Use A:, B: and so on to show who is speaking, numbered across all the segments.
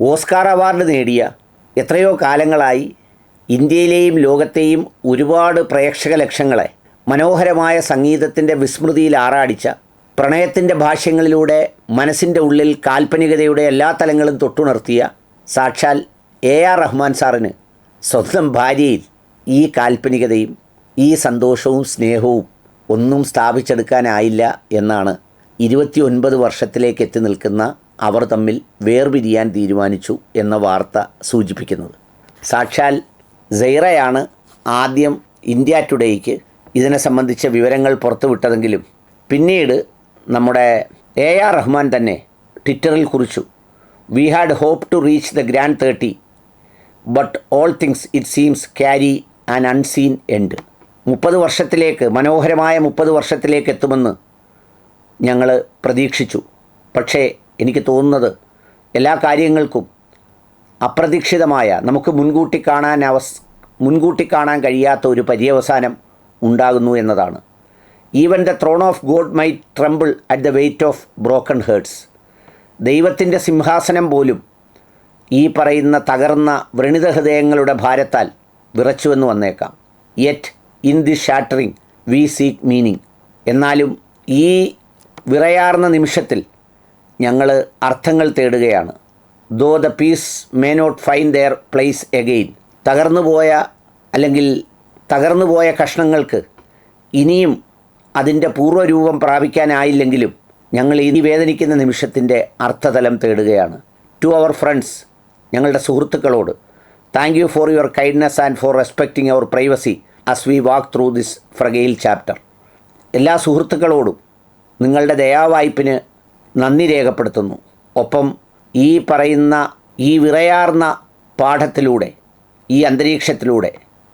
A: Oscar award നേടിയ എത്രയോ കാലങ്ങളായി ഇന്ത്യയിലെയും ലോകത്തെയും ഒരുപാട് പ്രേക്ഷക ലക്ഷങ്ങളെ മനോഹരമായ സംഗീതത്തിൻ്റെ വിസ്മൃതിയിൽ ആറാടിച്ച, പ്രണയത്തിൻ്റെ ഭാഷ്യങ്ങളിലൂടെ മനസ്സിൻ്റെ ഉള്ളിൽ കാൽപ്പനികതയുടെ എല്ലാ തലങ്ങളും തൊട്ടുണർത്തിയ സാക്ഷാൽ AR റഹ്മാൻ സാറിന് സ്വന്തം ഭാര്യയിൽ ഈ കാൽപ്പനികതയും ഈ സന്തോഷവും സ്നേഹവും ഒന്നും സ്ഥാപിച്ചെടുക്കാനായില്ല എന്നാണ് 29 വർഷത്തിലേക്ക് എത്തി നിൽക്കുന്ന അവർ തമ്മിൽ വേർപിരിയാൻ തീരുമാനിച്ചു എന്ന വാർത്ത സൂചിപ്പിക്കുന്നത്. സാക്ഷാൽ സൈറയാണ് ആദ്യം ഇന്ത്യ ടുഡേയ്ക്ക് ഇതിനെ സംബന്ധിച്ച വിവരങ്ങൾ പുറത്തുവിട്ടതെങ്കിലും പിന്നീട് നമ്മുടെ AR റഹ്മാൻ തന്നെ ട്വിറ്ററിൽ കുറിച്ചു, "we had hope to reach the grand 30 but all things it seems carry an unseen end." 30 വർഷത്തിലേക്ക്, മനോഹരമായ 30 വർഷത്തിലേക്ക് എത്തുമെന്ന് ഞങ്ങൾ പ്രതീക്ഷിച്ചു. പക്ഷേ എനിക്ക് തോന്നുന്നത് എല്ലാ കാര്യങ്ങൾക്കും അപ്രതീക്ഷിതമായ, നമുക്ക് മുൻകൂട്ടി കാണാൻ കഴിയാത്ത ഒരു പര്യവസാനം ഉണ്ടാകുന്നു എന്നതാണ്. Even the throne of God might tremble at the weight of broken hearts. ദൈവത്തിൻ്റെ സിംഹാസനം പോലും ഈ പറയുന്ന തകർന്ന വ്രണിത ഹൃദയങ്ങളുടെ ഭാരത്താൽ വിറച്ചുവെന്ന് വന്നേക്കാം. Yet in the shattering we seek meaning. എന്നാലും ഈ വിറയാർന്ന നിമിഷത്തിൽ ഞങ്ങൾ അർത്ഥങ്ങൾ തേടുകയാണ്. Though the piece may not find their place again. തകർന്നുപോയ കഷ്ണങ്ങൾക്ക് ഇനിയും അതിൻ്റെ പൂർവ്വരൂപം പ്രാപിക്കാനായില്ലെങ്കിലും ഞങ്ങൾ ഈ വേദനിക്കുന്ന നിമിഷത്തിൻ്റെ അർത്ഥതലം തേടുകയാണ്. ടു അവർ ഫ്രണ്ട്സ്, ഞങ്ങളുടെ സുഹൃത്തുക്കളോട്, thank you for your kindness and for respecting our privacy as we walk through this fragile chapter. എല്ലാ സുഹൃത്തുക്കളോടും നിങ്ങളുടെ ദയാവായ്പിന് നന്ദി രേഖപ്പെടുത്തുന്നു. ഒപ്പം ഈ പറയുന്ന ഈ വിറയാർന്ന പാഠത്തിലൂടെ, ഈ അന്തരീക്ഷത്തിലൂടെ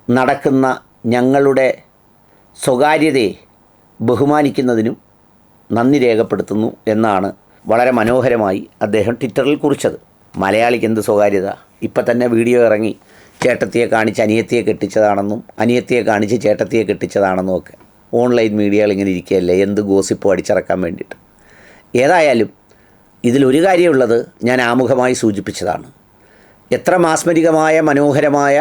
A: നടക്കുന്ന ഞങ്ങളുടെ സ്വകാര്യതയെ ബഹുമാനിക്കുന്നതിനും നന്ദി രേഖപ്പെടുത്തുന്നു എന്നാണ് വളരെ മനോഹരമായി അദ്ദേഹം ട്വിറ്ററിൽ കുറിച്ചത്. മലയാളിക്ക് എന്ത് സ്വകാര്യത? ഇപ്പം തന്നെ വീഡിയോ ഇറങ്ങി ചേട്ടത്തിയെ കാണിച്ച് അനിയത്തിയെ കെട്ടിച്ചതാണെന്നും അനിയത്തിയെ കാണിച്ച് ചേട്ടത്തിയെ കെട്ടിച്ചതാണെന്നും ഒക്കെ ഓൺലൈൻ മീഡിയകൾ ഇങ്ങനെ ഇരിക്കുകയല്ലേ, എന്ത് ഗോസിപ്പും അടിച്ചിറക്കാൻ വേണ്ടിയിട്ട്. ഏതായാലും ഇതിലൊരു കാര്യമുള്ളത് ഞാൻ ആമുഖമായി സൂചിപ്പിച്ചതാണ്. എത്ര മാസ്മരികമായ മനോഹരമായ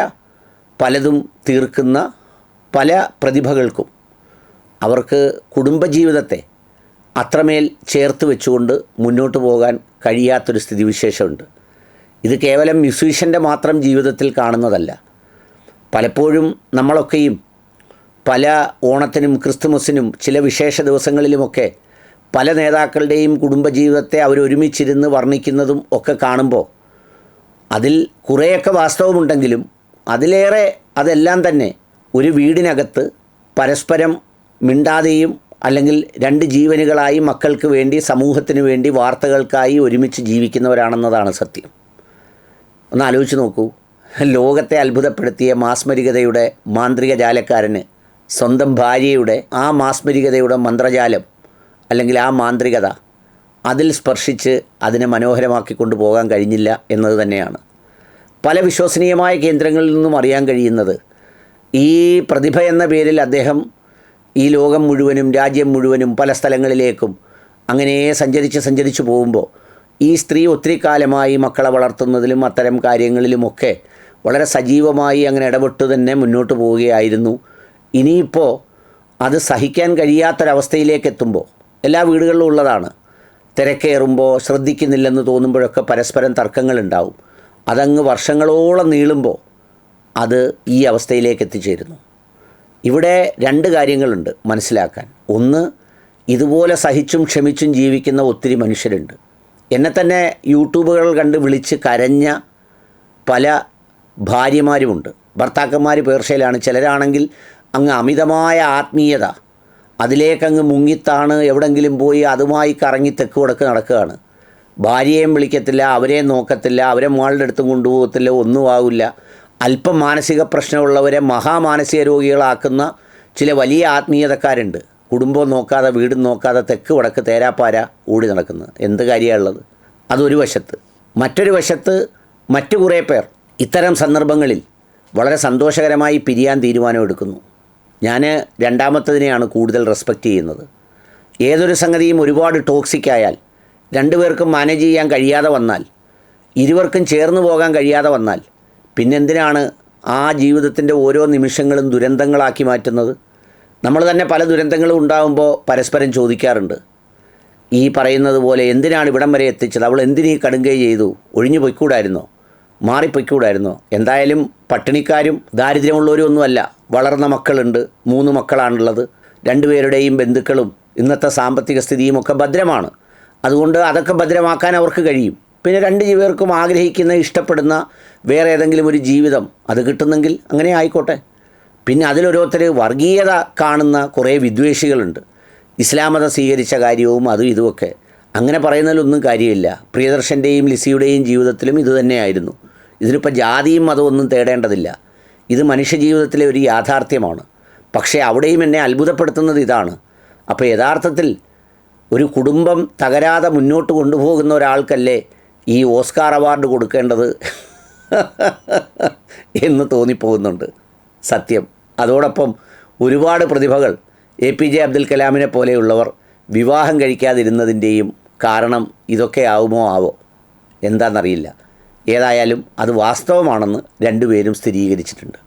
A: പലതും തീർക്കുന്ന പല പ്രതിഭകൾക്കും അവർക്ക് കുടുംബജീവിതത്തെ അത്രമേൽ ചേർത്ത് വെച്ചുകൊണ്ട് മുന്നോട്ട് പോകാൻ കഴിയാത്തൊരു സ്ഥിതിവിശേഷമുണ്ട്. ഇത് കേവലം മ്യൂസീഷ്യൻ്റെ മാത്രം ജീവിതത്തിൽ കാണുന്നതല്ല. പലപ്പോഴും നമ്മളൊക്കെയും പല ഓണത്തിനും ക്രിസ്തുമസിനും ചില വിശേഷ ദിവസങ്ങളിലുമൊക്കെ പല നേതാക്കളുടെയും കുടുംബജീവിതത്തെ അവരൊരുമിച്ചിരുന്ന് വർണ്ണിക്കുന്നതും ഒക്കെ കാണുമ്പോൾ അതിൽ കുറേയൊക്കെ വാസ്തവമുണ്ടെങ്കിലും അതിലേറെ അതെല്ലാം തന്നെ ഒരു വീടിനകത്ത് പരസ്പരം മിണ്ടാതെയും അല്ലെങ്കിൽ രണ്ട് ജീവനുകളായി മക്കൾക്ക് വേണ്ടി, സമൂഹത്തിന് വേണ്ടി, വാർത്തകൾക്കായി ഒരുമിച്ച് ജീവിക്കുന്നവരാണെന്നതാണ് സത്യം. ഒന്ന് ആലോചിച്ച് നോക്കൂ. ലോകത്തെ അത്ഭുതപ്പെടുത്തിയ മാസ്മരികതയുടെ മാന്ത്രിക ജാലക്കാരന് സ്വന്തം ഭാര്യയുടെ ആ മാസ്മരികതയുടെ മന്ത്രജാലം അല്ലെങ്കിൽ ആ മാന്ത്രികത അതിൽ സ്പർശിച്ച് അതിനെ മനോഹരമാക്കി കൊണ്ടുപോകാൻ കഴിഞ്ഞില്ല എന്നത് തന്നെയാണ്. പല വിശ്വസനീയമായ കേന്ദ്രങ്ങളിൽ നിന്നും അറിയാൻ കഴിയുന്നത് ഈ പ്രതിഭ എന്ന പേരിൽ അദ്ദേഹം ഈ ലോകം മുഴുവനും രാജ്യം മുഴുവനും പല സ്ഥലങ്ങളിലേക്കും അങ്ങനെ സഞ്ചരിച്ച് പോകുമ്പോൾ ഈ സ്ത്രീ ഒത്തിരി കാലമായി മക്കളെ വളർത്തുന്നതിലും അത്തരം കാര്യങ്ങളിലുമൊക്കെ വളരെ സജീവമായി അങ്ങനെ ഇടപെട്ട് തന്നെ മുന്നോട്ട് പോവുകയായിരുന്നു. ഇനിയിപ്പോൾ അത് സഹിക്കാൻ കഴിയാത്തൊരവസ്ഥയിലേക്ക് എത്തുമ്പോൾ, എല്ലാ വീടുകളിലും ഉള്ളതാണ്, തിരക്കേറുമ്പോൾ ശ്രദ്ധിക്കുന്നില്ലെന്ന് തോന്നുമ്പോഴൊക്കെ പരസ്പരം തർക്കങ്ങളുണ്ടാവും. അതങ്ങ് വർഷങ്ങളോളം നീളുമ്പോൾ അത് ഈ അവസ്ഥയിലേക്ക് എത്തിച്ചേരുന്നു. ഇവിടെ രണ്ട് കാര്യങ്ങളുണ്ട് മനസ്സിലാക്കാൻ. ഒന്ന്, ഇതുപോലെ സഹിച്ചും ക്ഷമിച്ചും ജീവിക്കുന്ന ഒത്തിരി മനുഷ്യരുണ്ട്. എന്നെ തന്നെ യൂട്യൂബുകൾ കണ്ട് വിളിച്ച് കരഞ്ഞ പല ഭാര്യമാരുമുണ്ട്. ഭർത്താക്കന്മാർ പേർഷ്യയിലാണ്. ചിലരാണെങ്കിൽ അങ്ങ് അമിതമായ ആത്മീയത, അതിലേക്കങ്ങ് മുങ്ങിത്താണ് എവിടെങ്കിലും പോയി അതുമായി കറങ്ങി തെക്ക് വടക്ക് നടക്കുകയാണ്. ഭാര്യയെയും വിളിക്കത്തില്ല, അവരെ നോക്കത്തില്ല, അവരെ മോളുടെ അടുത്തും കൊണ്ടുപോകത്തില്ല, ഒന്നും ആവില്ല. അല്പം മാനസിക പ്രശ്നമുള്ളവരെ മഹാമാനസിക രോഗികളാക്കുന്ന ചില വലിയ ആത്മീയതക്കാരുണ്ട്. കുടുംബം നോക്കാതെ, വീടും നോക്കാതെ തെക്ക് വടക്ക് തേരാപ്പാര ഓടി നടക്കുന്നത്. എന്ത് കാര്യമാണുള്ളത്? അതൊരു വശത്ത്. മറ്റൊരു വശത്ത് മറ്റു കുറേ പേർ ഇത്തരം സന്ദർഭങ്ങളിൽ വളരെ സന്തോഷകരമായി പിരിയാൻ തീരുമാനമെടുക്കുന്നു. ഞാൻ രണ്ടാമത്തതിനെയാണ് കൂടുതൽ റെസ്പെക്റ്റ് ചെയ്യുന്നത്. ഏതൊരു സംഗതിയും ഒരുപാട് ടോക്സിക് ആയാൽ, രണ്ടുപേർക്കും മാനേജ് ചെയ്യാൻ കഴിയാതെ വന്നാൽ ഇരുവർക്കും ചേർന്ന് പോകാൻ കഴിയാതെ വന്നാൽ പിന്നെന്തിനാണ് ആ ജീവിതത്തിൻ്റെ ഓരോ നിമിഷങ്ങളും ദുരന്തങ്ങളാക്കി മാറ്റുന്നത്? നമ്മൾ തന്നെ പല ദുരന്തങ്ങളും ഉണ്ടാകുമ്പോൾ പരസ്പരം ചോദിക്കാറുണ്ട്, ഈ പറയുന്നത് പോലെ എന്തിനാണ് ഇവിടം വരെ എത്തിച്ചത്, അവൾ എന്തിനീ കടുങ്കൈ ചെയ്തു, ഒഴിഞ്ഞു പൊയ്ക്കൂടായിരുന്നോ, മാറിപ്പൊയ്ക്കൂടായിരുന്നോ? എന്തായാലും പട്ടിണിക്കാരും ദാരിദ്ര്യമുള്ളവരും ഒന്നുമല്ല, വളർന്ന മക്കളുണ്ട്, 3 മക്കളാണുള്ളത്, 2 പേരുടെയും ബന്ധുക്കളും ഇന്നത്തെ സാമ്പത്തിക സ്ഥിതിയും ഒക്കെ ഭദ്രമാണ്. അതുകൊണ്ട് അതൊക്കെ ഭദ്രമാക്കാൻ അവർക്ക് കഴിയും. പിന്നെ 2 പേർക്കും ആഗ്രഹിക്കുന്ന ഇഷ്ടപ്പെടുന്ന വേറെ ഏതെങ്കിലും ഒരു ജീവിതം അത് കിട്ടുന്നെങ്കിൽ അങ്ങനെ ആയിക്കോട്ടെ. പിന്നെ അതിലൊരോരുത്തർ വർഗീയത കാണുന്ന കുറേ വിദ്വേഷികളുണ്ട്. ഇസ്ലാം മതം സ്വീകരിച്ച കാര്യവും അതും ഇതുമൊക്കെ. അങ്ങനെ പറയുന്നതിലൊന്നും കാര്യമില്ല. പ്രിയദർശൻ്റെയും ലിസിയുടെയും ജീവിതത്തിലും ഇതുതന്നെയായിരുന്നു. ഇതിലിപ്പോൾ ജാതിയും മതമൊന്നും തേടേണ്ടതില്ല. ഇത് മനുഷ്യജീവിതത്തിലെ ഒരു യാഥാർത്ഥ്യമാണ്. പക്ഷേ അവിടെയും എന്നെ അത്ഭുതപ്പെടുത്തുന്നത് ഇതാണ്. അപ്പോൾ യഥാർത്ഥത്തിൽ ഒരു കുടുംബം തകരാതെ മുന്നോട്ട് കൊണ്ടുപോകുന്ന ഒരാൾക്കല്ലേ ഈ ഓസ്കാർ അവാർഡ് കൊടുക്കേണ്ടത് എന്ന് തോന്നിപ്പോകുന്നുണ്ട് സത്യം. അതോടൊപ്പം ഒരുപാട് പ്രതിഭകൾ APJ അബ്ദുൽ കലാമിനെ പോലെയുള്ളവർ വിവാഹം കഴിക്കാതിരുന്നതിൻ്റെയും കാരണം ഇതൊക്കെ ആവോ എന്താണെന്നറിയില്ല. ഏതായാലും അത് വാസ്തവമാണെന്ന് 2 പേരും സ്ഥിരീകരിച്ചിട്ടുണ്ട്.